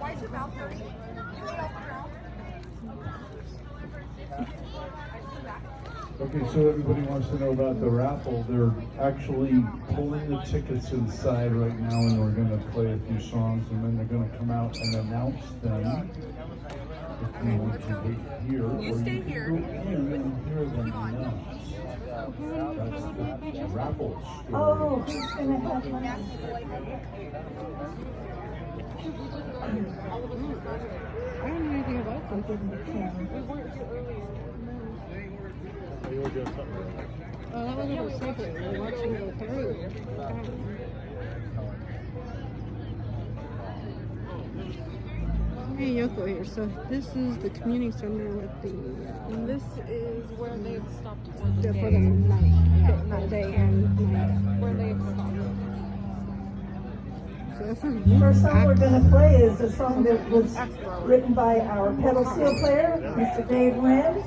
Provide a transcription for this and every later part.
Why is your mouth dirty? You ate off the ground? Okay, so everybody wants to know about the raffle. They're actually pulling the tickets to the side right now, and we're going to play a few songs, and then they're going to come out and announce them. If you want to wait here, You stay here. Go in and hear them announce. That's the raffle story. Oh, who's gonna have money? I don't know anything about them. We weren't here earlier. Oh, that wasn't our second. We watched them go through. Hey, Yoko here. So this is the community center with the. This is where they had stopped for the For day. the night. For the day and night. Where they had stopped. So this is First song we're gonna play is a song that was written by our pedal steel player, Mr. Dave Lynn.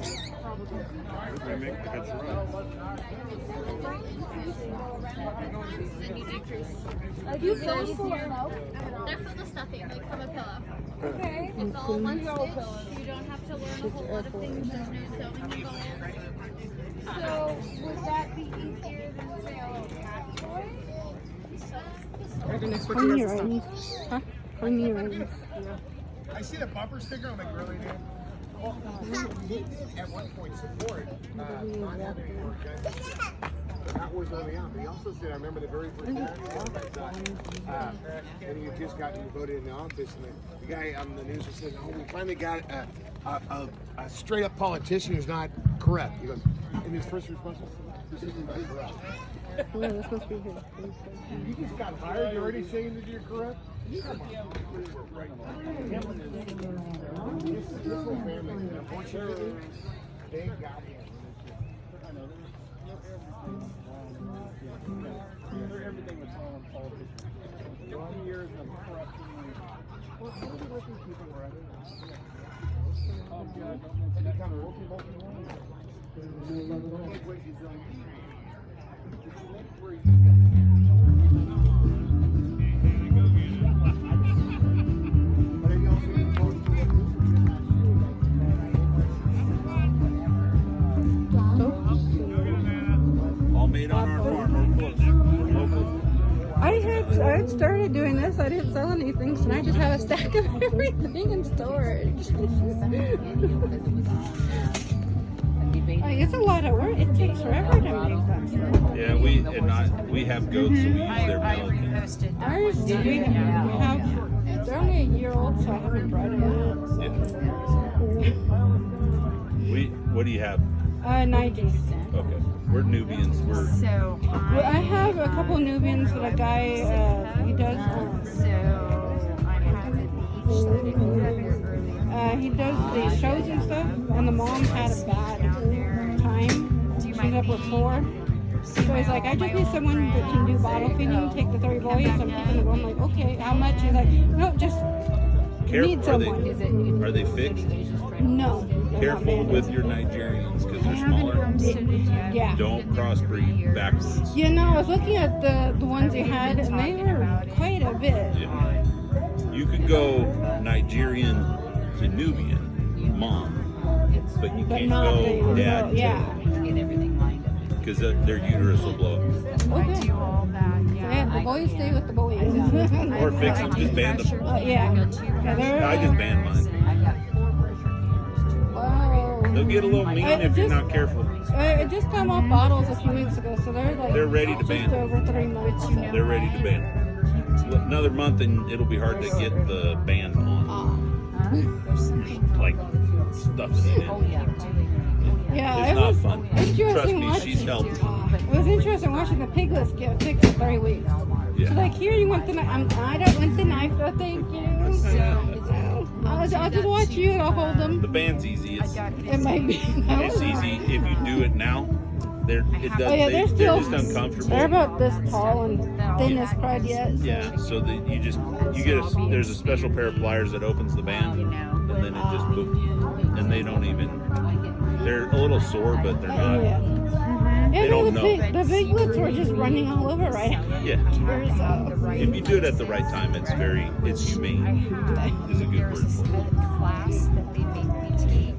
You those here, they're for the stuffing, like from a pillow. Okay. It's all one stitch. You don't have to learn a whole lot of things. There's no sewing involved. So would that be easier than say a little cat toy? Come here, Amy. Huh? Come here, Amy. I see the bumper sticker on the Grilly did. Well, he did at one point support not having any more guns. That was early on. But he also said, I remember the very first time and he had just gotten voted in the office, and the guy on the news was saying, "Oh, we finally got a straight up politician who's not corrupt." He goes, in his first response, "This isn't not corrupt." Oh, this must be his. You just got hired. You're already saying that you're corrupt. This whole family, unfortunately, they got him. Everything was all on politicians. 20 years of corruption. Well, how many working people were there? Oh, God. Any kind of working one? All made on our farm. We're close. We're local. I had started doing this. I didn't sell anything, so now I just have a stack of everything in storage. Like, it's a lot of work. It takes forever to make that stuff. Yeah, we have goats, so we use their milk. Ours, we have. They're only a year old, so I haven't brought it yet. What do you have? Nigis. Okay, we're Nubians. We're Well, I have a couple Nubians that a guy, he does, he does the shows and stuff, and the mom had a bad time. She ended up with 4. So he's like, I just need someone that can do bottle feeding, take the 3 boys. I'm keeping them. I'm like, okay, how much? He's like, no, just need someone. Are they fixed? No. they're Careful not with your Nigerians because they're smaller. Yeah. Don't crossbreed backwards. You know, I was looking at the ones he had, and they were quite a bit. Yeah. You could go Nigerian to Nubian, mom, but you But can't not go the, dad yeah. because their uterus will blow up. Okay. So yeah, the boys stay with the boys. Or fix them, just ban them. Yeah. I just banned mine. Wow. They'll get a little mean if you're not careful. It just come off bottles a few weeks ago, so they're Ready to ban. just over 3 months. They're ready to ban. Another month and it'll be hard to get the ban on. Like stuffing it in. Yeah, It's it not was fun. Trust interesting me, she's watching. helped. It was interesting watching the piglets get fixed in 3 weeks. Yeah. So like, here you want the knife. I don't want the knife, no thank you. I'll just watch you and I'll hold them. The band's easy. It might be. It's easy if you do it now. They're They're just uncomfortable. They're about this tall and thin as crud yet. Yeah, so that you get there's a special pair of pliers that opens the band, and then it just boop, and they don't even. They're a little sore, but they're not. Yeah. They don't know. The piglets were just running all over right now. Yeah. There's If you do it at the right time, it's humane. Is a good word for it. Class that they make me take.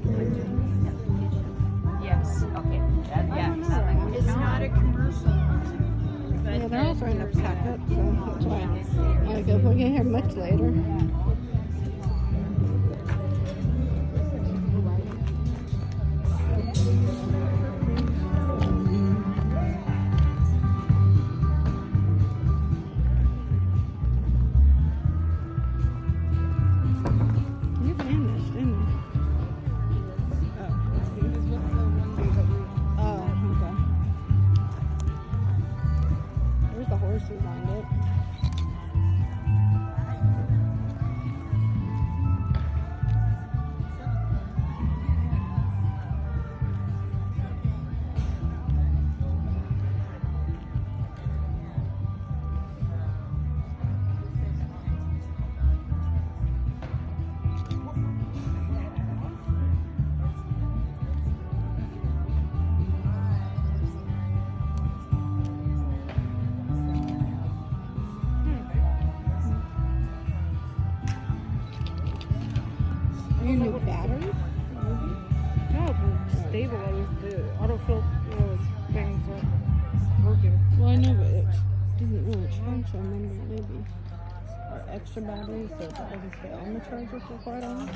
Yes. Okay. It's not a commercial. yeah, they're all starting to pack up, so that's why I go we'll get here much later. You vanished, didn't you? Oh, okay. There's the horse behind it. Your new battery? No, the stabilized, the autofill things are working. Well, I know, but it doesn't really charge, so maybe or extra batteries so it doesn't stay on the charger for quite a while.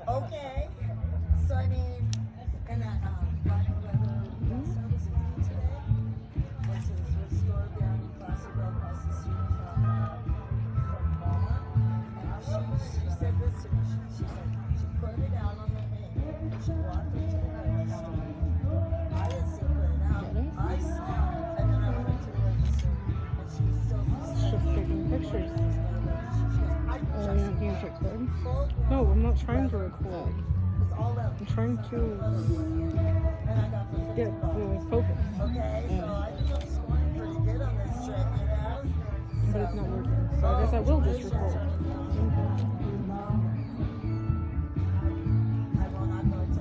Okay. So I mean, and that black leather service today. Went to the thrift store down in Placerville across the street from Walmart. And she said this to me. She said she put it out on the thing. She walked into the register. I didn't see her put it out. I saw it. And then I went up to the register and she was still Just taking pictures. I Oh, you don't need to record? full No, I'm not trying to record. was all out. I'm trying to And I got for get the focus. Okay, so I think I'm scoring pretty good on this trip, you know? But it's not working. So I guess I will just record. I will not go to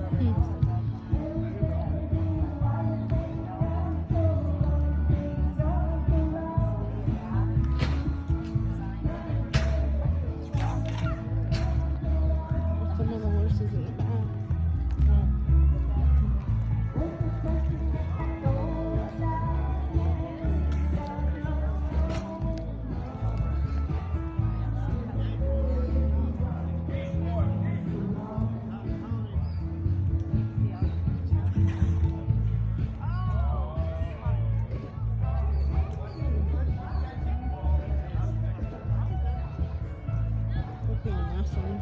Some of the horses in the back. Looking awesome.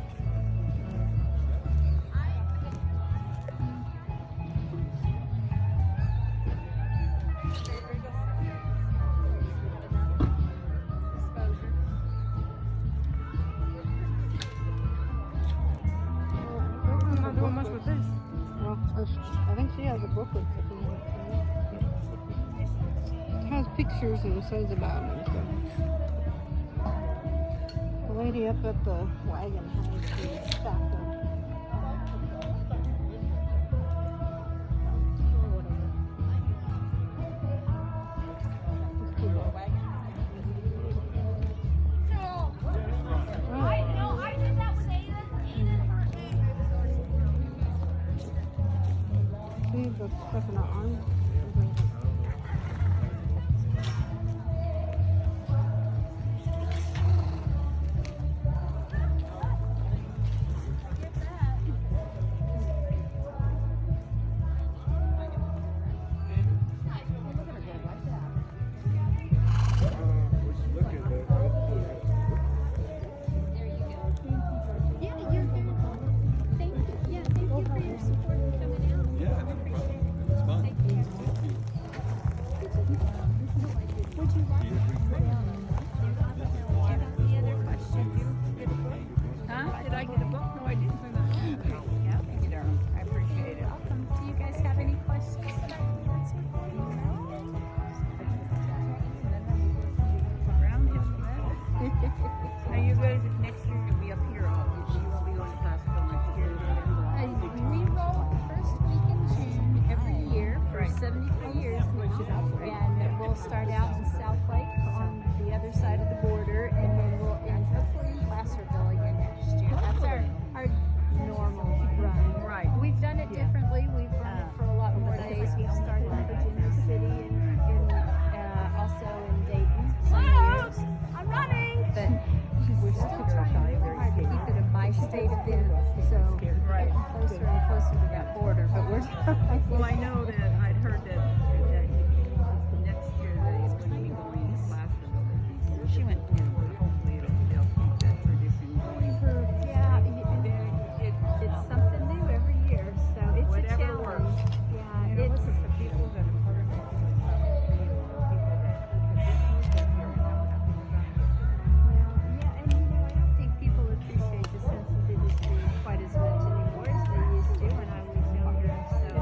I'm not doing much with this. Well, I think she has a booklet if you want to. It has pictures and says about it and stuff. The lady up at the wagon has the stacked up. See the stuff in her arm? start out in South Lake on the other side of the border, and then we'll end hopefully in Placerville again next year. That's our normal run. Right. We've done it differently. We've run it for a lot more days. We've started in Virginia City and also in Dayton some years. I'm running. But we're still trying really hard to keep it a bi-state event, so Right. getting closer and closer to that border. But we're trying. Well, I know that I'd heard that next year they would be going to Placerville. She went to. Hopefully they'll keep that tradition going. Yeah, it's something new every year, so it's Whatever a challenge. works. Yeah, it's the people that have heard it. yeah, and I don't think people appreciate the sense of industry quite as much anymore as they used to when I was younger. So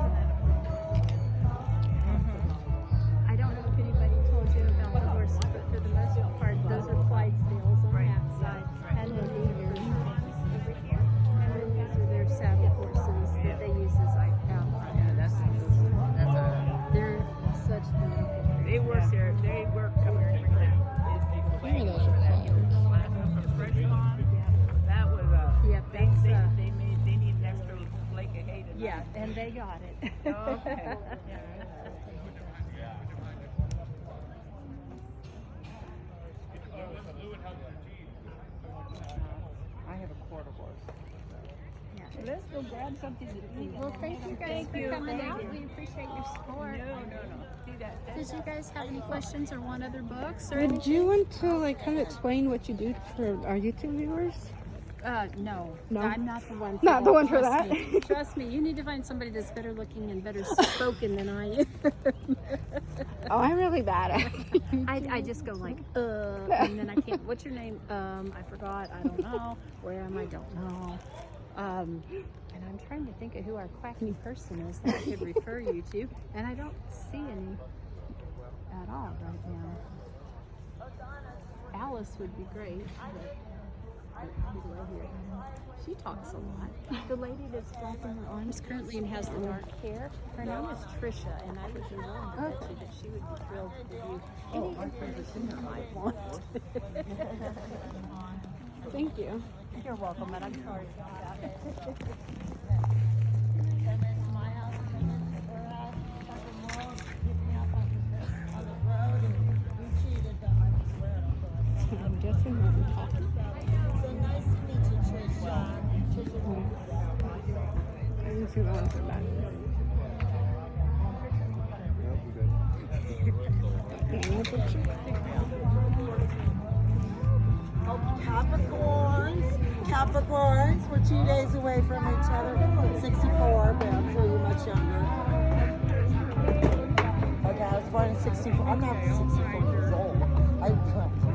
I don't know if anybody told you about the horses, but for the most part, those are Clydesdales on that side, and then these are over here, and then these are their saddle horses that they use as like That's they're such beautiful. they work there. They work coming here. That was Yep, they that's, they need an extra flake of hay tonight. yeah, and they got it. Okay. I have a quarter horse. Let's go grab something to eat. Well, thank you guys for coming out. We appreciate your support. No. See that? Did you guys have any questions or want other books or Would anything? you want to like kind of explain what you do for our YouTube viewers? No. No? I'm not the one. Not the one for Trust that. me. Trust me. You need to find somebody that's better looking and better spoken than I am. Oh, I'm really bad at it. I just go like, and then I can't. What's your name? I forgot. I don't know. Where am I? Don't know. And I'm trying to think of who our quacky person is that I could refer you to, and I don't see any at all right now. Alice would be great. But who do I hear? She talks a lot. The lady that's flapping her arms currently and has the dark hair, her name is Trisha, and I would be willing to bet you that she would be thrilled to give you any information you might want. Thank you. You're welcome, and I'm sorry about that. I'm guessing what we're talking. So nice to meet you, Trisha. I didn't see the ones that back. Capricorns, we're 2 days away from each other. 64, but I'm sure you're much younger. Okay, I was born in 64. I'm not 64 years old. I'm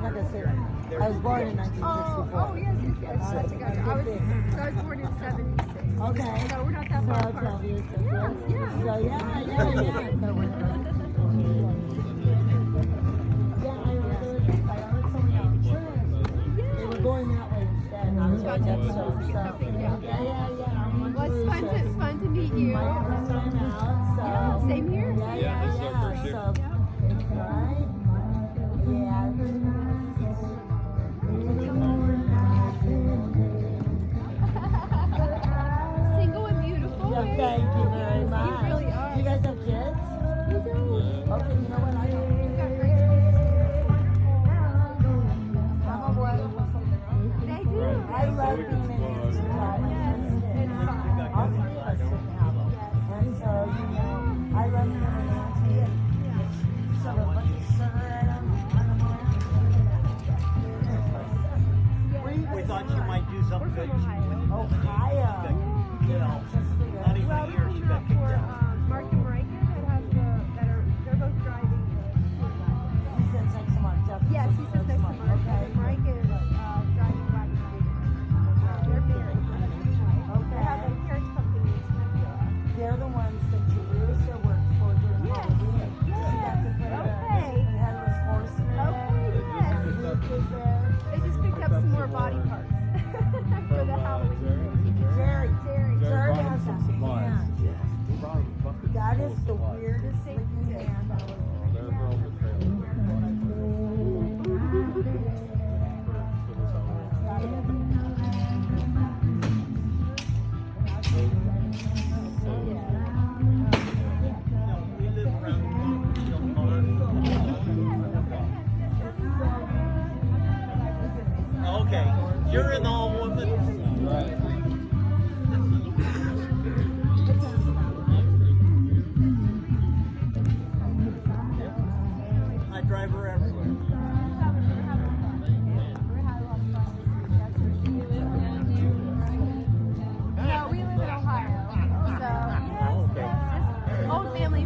not going to say that. I was born in 1964. Oh, yes. I was born in 76. Okay. So we're not that far So apart. 12 years difference. Yeah. So yeah. So we're good. Yeah, I heard somebody on church. They were going that way instead. And I was going that way. Well, it's fun to meet you. My first time out, so. Yeah, same here. Yeah, this is our first year. So, right? Single and beautiful. Yeah, thank you very much. You really are. You guys have kids? We do. Okay, you know what I don't. I'm a wonderful. They do. I love being in Amsterdam. All three of us didn't have them. And so, I love being in Amsterdam. So a bunch of sugar in them. We thought you might do something good. Ohio. You know, not even a year she got kicked out. Mark and Reagan they're both driving. He said next month, Jeff. Yes, he says next month. Okay. Mike is driving Wagon. They're married. They have a hair company. They're the ones that Jerusha worked for during Halloween. She got to put a headless horseman. Luke was there. They just picked up some more body parts for the Halloween. Jerry brought has some a supplies. hand. That is the weirdest looking man that was. They're over the trailer. okay. You're an all woman. Right. I drive her everywhere. No, we live in Ohio. So, old family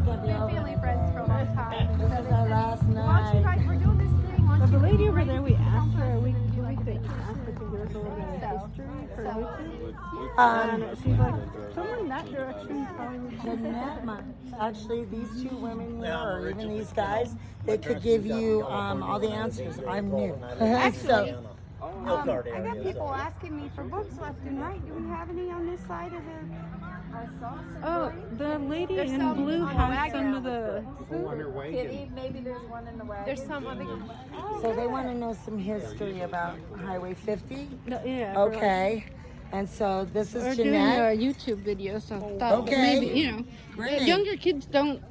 friends for a long time. So they said, last why don't you guys, we're doing this thing. Why But don't the you lady over bring there, we some asked her, comfort? we could ask her to give us a little bit of history for YouTube. Um, And she's like, somewhere in that direction probably would be Jeanette, actually, these two women here, or even these guys, they could give you all the answers. I'm new. Actually, Hill I Guard got area, people so. asking me for books left and right. Do we have any on this side of the... I saw some. Oh, the lady There's in some blue on the has wagon. some of the. Kitty, maybe there's one in the wagon. There's some other... So they want to know some history about Highway 50. No, yeah. Okay. And so this We're is doing a Jeanette. YouTube video, so I thought Okay. maybe, you know, Great. younger kids don't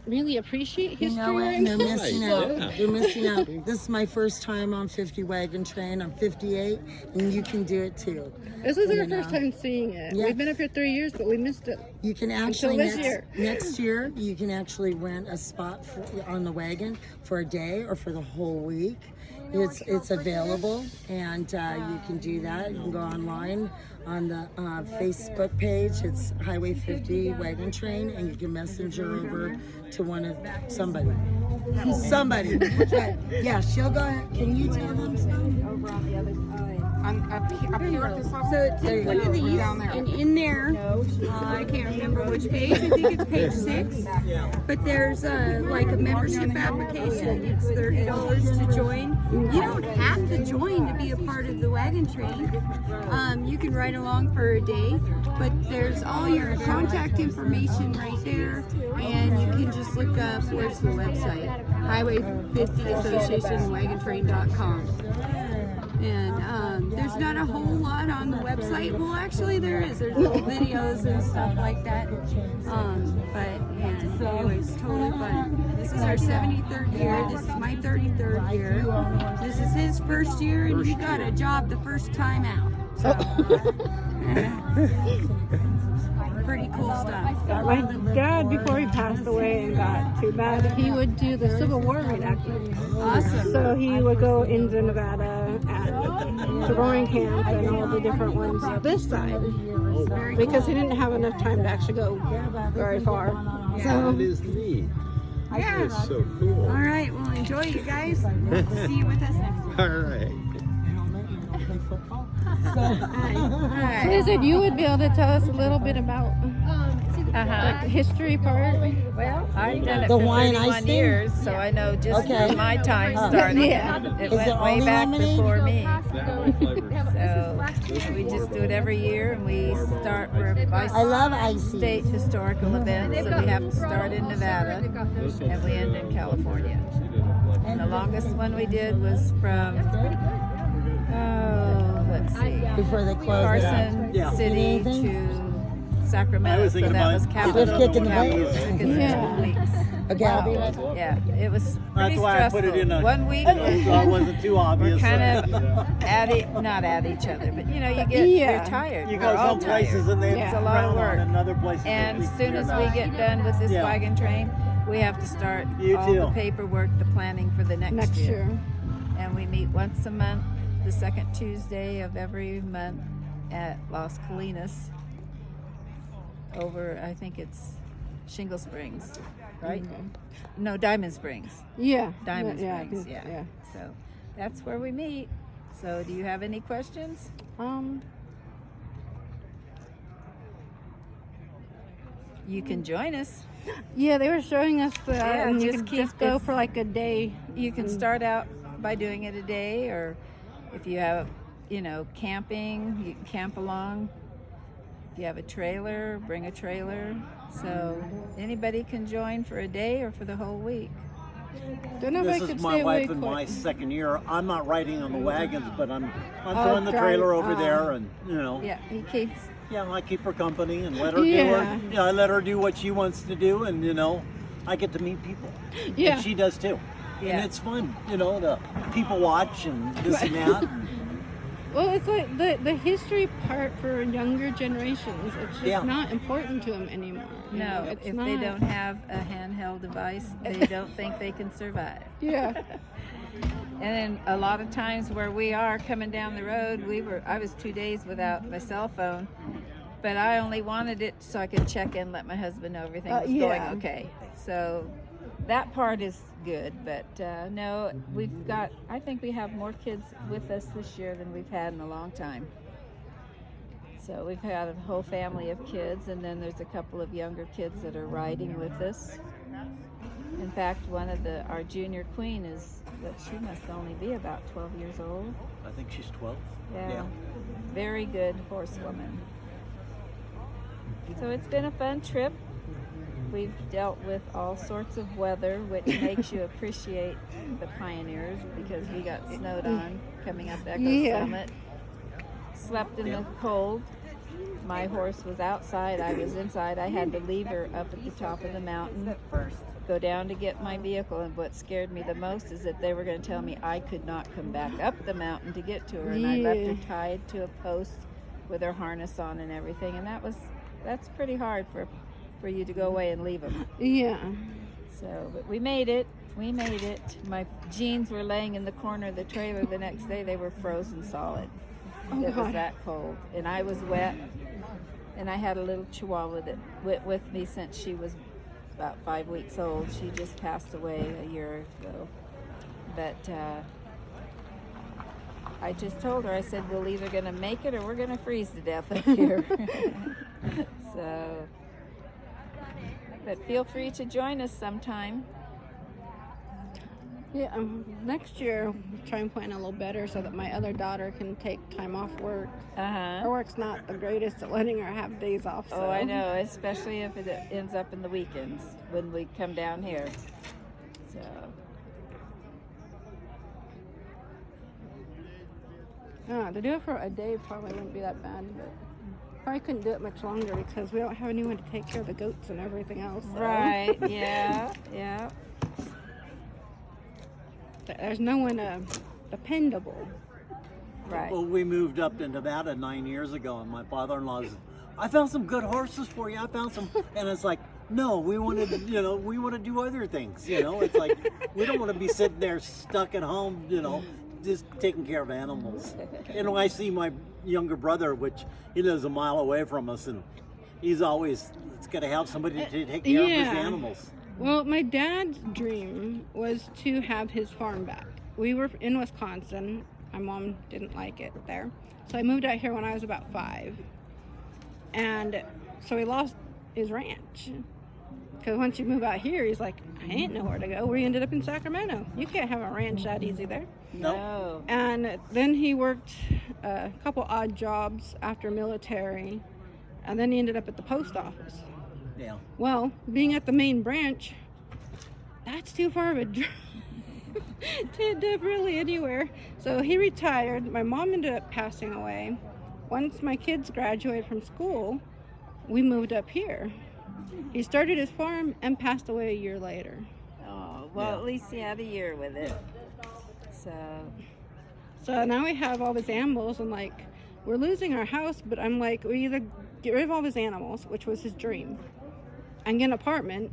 really appreciate You history. know what? right They're now. missing out. They're missing out. This is my first time on 50 Wagon Train. I'm 58, and you can do it too. This was You our know. first time seeing it. Yeah. We've been up here 3 years, but we missed it. You can actually this year. next year you can actually rent a spot on the wagon for a day or for the whole week. It's available, and you can do that. You can go online on the Facebook page. It's Highway 50 Wagon Train, and you can messenger over to somebody. Yeah, she'll go ahead. Can you tell them something? Over on the other side. Up here at the top. So it's one of these, and in there, I can't remember which page. I think it's page 6. But there's like a membership application. It's $30 to join. You don't have to join to be a part of the wagon train. You can ride along for a day, but there's all your contact information right there, and you can just look up where's the website, Highway 50 Association Wagontrain.com. And there's not a whole lot on the website. Well, actually there is. There's little videos and stuff like that. But yeah, anyways, totally fun. This is our 73rd year. This is my 33rd year. This is his first year, and he got a job the first time out. So, pretty cool stuff. My dad, before he passed away and got too bad, he would do the Civil War reenactment. Awesome. So he would go into Nevada and to Roaring Camp and all the different ones this side because he didn't have enough time to actually go very far. So That is neat. yeah. That's so cool. All right. Well, enjoy you guys. See you with us next time. All right. Blizzard, you would be able to tell us a little bit about the history part. Well, I've done it The for wine 31 icing? years, so I know just Okay. when my time started. Yeah. It Is went it way only back lemonade? before me. So we just do it every year, and we're by I love icy. state historical events, so we have to start in Nevada, and we end in California. And the longest one we did was from, let's see, Before they close it up. Carson Yeah. City Anything? to Sacramento. I was So thinking that about was it. capital. Swift kick in the capital. butt. Took us Yeah. 2 weeks. Okay, I'll be right back. Yeah, it was pretty That's why I stressful. put it in a. 1 week So it wasn't too obvious. we're kind of not at each other, but you know, you get Yeah. you're tired. You We're go all some places tired. and they It's a lot of frown on work. another places. And as soon as we get done with this Yeah. wagon train, we have to start You all too. the paperwork, the planning for the next year. And we meet once a month, the second Tuesday of every month at Las Colinas over, I think it's Shingle Springs, right? No, Diamond Springs. Yeah. Diamond yeah, Springs, yeah. So that's where we meet. So do you have any questions? You can join us. Yeah, they were showing us the, Yeah, and you just could just go it's- for like a day. You can start out by doing it a day, or if you have, camping, you can camp along. If you have a trailer, bring a trailer. So anybody can join for a day or for the whole week. Don't know if I This could is my stay awake wife and my quick. second year. I'm not riding on the wagons, but I'm Oh, throwing the drive- trailer over oh. there, and Yeah, he keeps. yeah, I keep her company and let her do Yeah. her. Yeah, I let her do what she wants to do, and I get to meet people. Yeah. And she does too. Yeah. And it's fun, the people watch and this and that. Well, it's like the history part for younger generations. It's just not important to them anymore. You know, No, it's if not. they don't have a handheld device, they don't think they can survive. Yeah. And then a lot of times where we are coming down the road, I was 2 days without my cell phone, but I only wanted it so I could check in, let my husband know everything was going okay. So that part is good, but no, I think we have more kids with us this year than we've had in a long time. So we've had a whole family of kids, and then there's a couple of younger kids that are riding with us. In fact, our junior queen she must only be about 12 years old. I think she's 12. Yeah. Very good horsewoman. So it's been a fun trip. We've dealt with all sorts of weather, which makes you appreciate the pioneers, because we got snowed on coming up Echo Summit. Slept in the cold. My horse was outside. I was inside. I had to leave her up at the top of the mountain, go down to get my vehicle, and what scared me the most is that they were going to tell me I could not come back up the mountain to get to her, and I left her tied to a post with her harness on and everything, and that's pretty hard for you to go away and leave them. Yeah. So, but we made it. My jeans were laying in the corner of the trailer the next day. They were frozen solid. It was that cold, and I was wet, and I had a little chihuahua that went with me since she was about 5 weeks old. She just passed away a year ago, but I just told her, I said, we're either going to make it or we're going to freeze to death up here. So, but feel free to join us sometime. Yeah, next year try and plan a little better so that my other daughter can take time off work. Her work's not the greatest at letting her have days off. So. Oh, I know, especially if it ends up in the weekends when we come down here. So. To do it for a day probably wouldn't be that bad, but probably couldn't do it much longer because we don't have anyone to take care of the goats and everything else. So. Right, yeah. There's no one dependable. Right. Well, we moved up to Nevada 9 years ago, and my father-in-law's, I found some good horses for you. I found some, and it's like, no, we want to, we want to do other things. It's like we don't want to be sitting there stuck at home, just taking care of animals. I see my younger brother, which he lives a mile away from us, and he's always got to have somebody to take care of his animals. Well, my dad's dream was to have his farm back. We were in Wisconsin. My mom didn't like it there. So I moved out here when I was about 5. And so he lost his ranch. Because once you move out here, he's like, I ain't nowhere to go. We ended up in Sacramento. You can't have a ranch that easy there. No. And then he worked a couple odd jobs after military. And then he ended up at the post office. Yeah. Well, being at the main branch, that's too far of a drive to end up really anywhere. So he retired. My mom ended up passing away. Once my kids graduated from school, we moved up here. He started his farm and passed away a year later. Oh, well, at least he had a year with it. So now we have all these animals, and like, we're losing our house, but I'm like, we either get rid of all these animals, which was his dream, and get an apartment,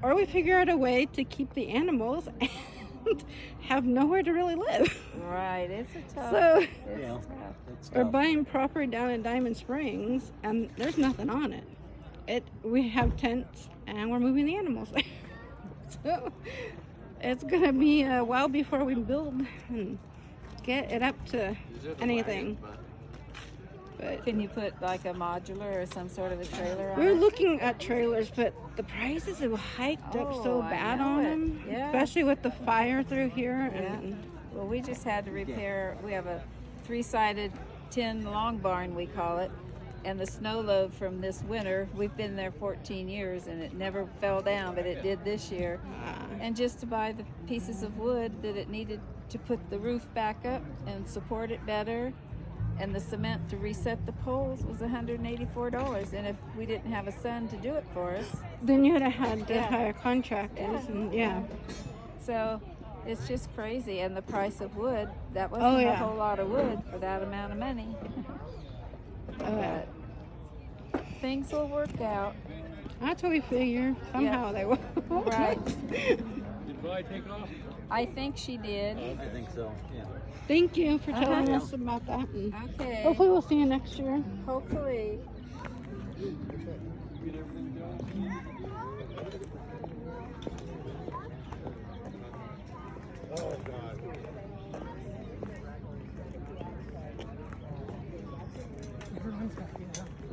or we figure out a way to keep the animals and have nowhere to really live. Right, it's a tough. So We're buying property down in Diamond Springs, and there's nothing on it. We have tents, and we're moving the animals there. So it's gonna be a while before we build and get it up to anything. But can you put like a modular or some sort of a trailer on we're it? looking at trailers, but the prices have hiked up so bad on them, especially with the fire through here. And well, we just had to repair. We have a 3-sided tin long barn, we call it, and the snow load from this winter, we've been there 14 years and it never fell down, but it did this year. And just to buy the pieces of wood that it needed to put the roof back up and support it better, and the cement to reset the poles was $184. And if we didn't have a son to do it for us, then you would have had to hire contractors. And So It's just crazy, and the price of wood, that Oh, wasn't yeah. a whole lot of wood for that amount of money. Yeah. But things will work out. That's what we figure. Somehow they will. Right. Did Vi take off? I think she did. I think so. Yeah. Thank you for telling Uh-huh. us about that. And Okay. hopefully we'll see you next year. Hopefully. Oh, God.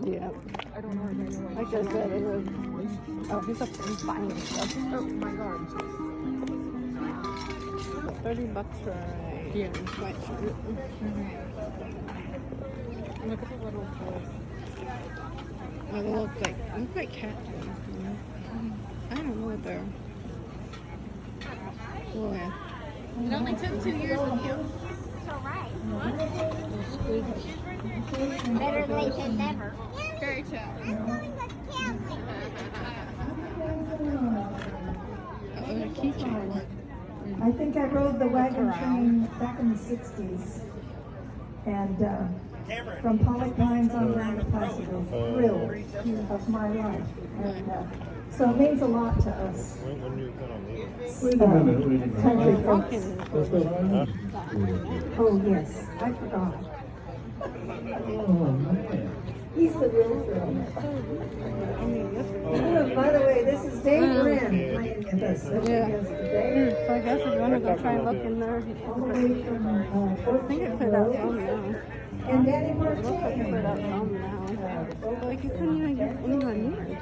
Yeah. I don't know. Like I said, it was. Oh, he's up there buying stuff. Oh my God. $30 for a sweatshirt. Look at the little toys. Oh, they look like cat toys. I don't know what they're. Oh yeah. It only took 2 years with you. Better late than never. Very true. Oh, they're keychains. I think I rode the wagon train back in the 60s. And from Pollock Pines on down to Placerville, thrill of my life. And so it means a lot to us. Country folks. Oh, yes, I forgot. He's the real thrill. By the way, this is Dave Wren playing with us. Today. So I guess if you want to go try and look in there, All the way from I think it fit out some now. and Danny It looks like it fit out Martin. some now. But like you couldn't even get anywhere near it.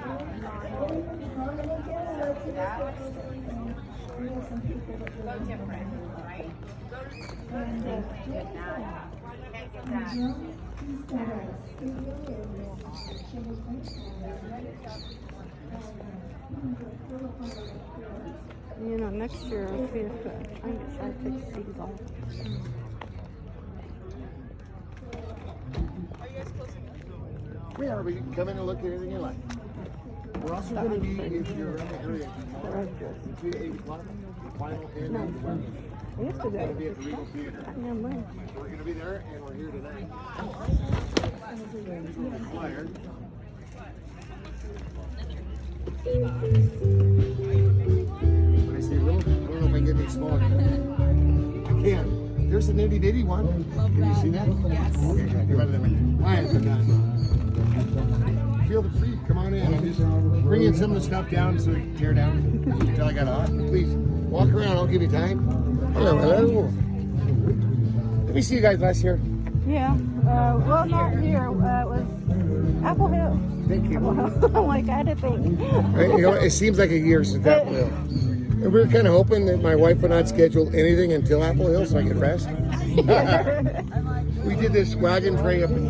You know, next year I'll see if I can try to take these off. Yeah, we can come in and look at anything you like. We're also going to be, if you're around the area, tomorrow, 3 to 8 o'clock, final end of the weekend. Yesterday. We'll be at the Regal Theater. Never mind. We're going to be there, and we're here tonight. Flyer. When I say little, I don't know if I can get any smaller. I can. There's an itty bitty one. Have you seen that? Yes. Okay, good. You're better than me. Lions are done. Feel free. Come on in. I'm just bringing some of the stuff down so we can tear down until I got hot. Please walk around. I'll give you time. Hello, hello. Did we see you guys last year? Yeah. Well, not here. It was Apple Hill. Thank you. I'm like, I had to think. You know, it seems like a year since that will. And we were kind of hoping that my wife would not schedule anything until Apple Hill so I could rest. We did this wagon train up in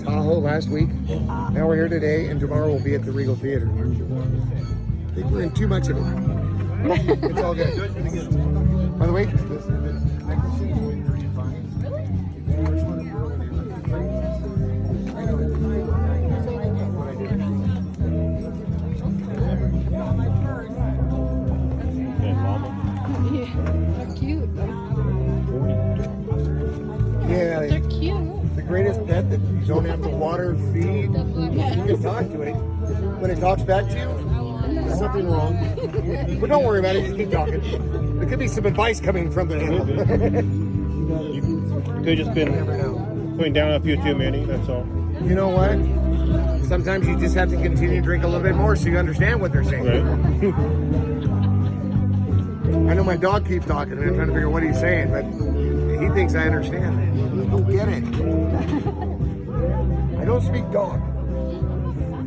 Tahoe last week. Now we're here today, and tomorrow we'll be at the Regal Theater. I think we're in too much of it. It's all good. By the way, this necklace is going pretty fine. They're cute. Yeah, They're cute. the greatest pet that you don't have to water, feed. You can talk to it. When it talks back to you, there's something wrong. But don't worry about it, just keep talking. There could be some advice coming from the animal. You could have just been putting down a few too many, that's all. You know what? Sometimes you just have to continue to drink a little bit more so you understand what they're saying. Right? I know my dog keeps talking and I'm trying to figure out what he's saying, but he thinks I understand. I don't get it. I don't speak dog.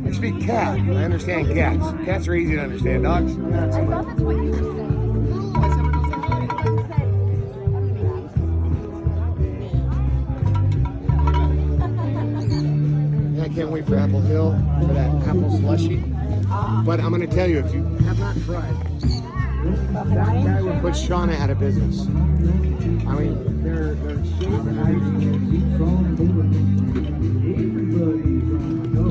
I speak cat. I understand cats. Cats are easy to understand. Dogs, not so much. That's what you were saying. I can't wait for Apple Hill for that apple slushy. But I'm going to tell you, if you have not tried, that guy would put Shauna out of business. I mean, they're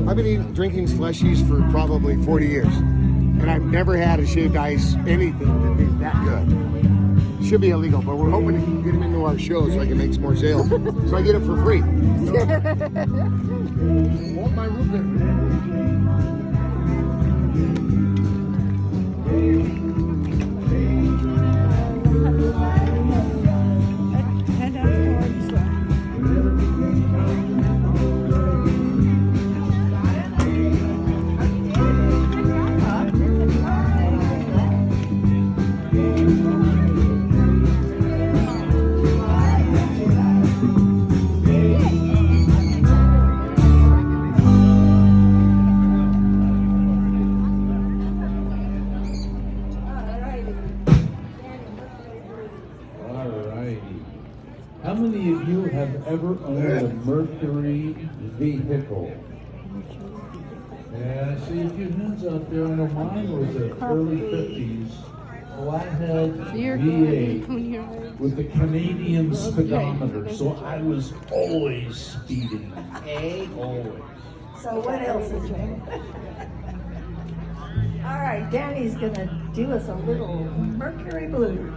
I've been drinking slushies for probably 40 years, and I've never had a shaved ice anything that tastes that good. Should be illegal, but we're hoping to get him into our show so I can make some more sales. So I get it for free. Want my root beer. Head up towards Alrighty. How many of you have ever owned a Mercury vehicle? Yeah, I see a few hands out there. I know mine was an early 50s flathead V8 with the Canadian speedometer, so I was always speeding. Always. So what else is there? All right, Danny's gonna do us a little Mercury Blues.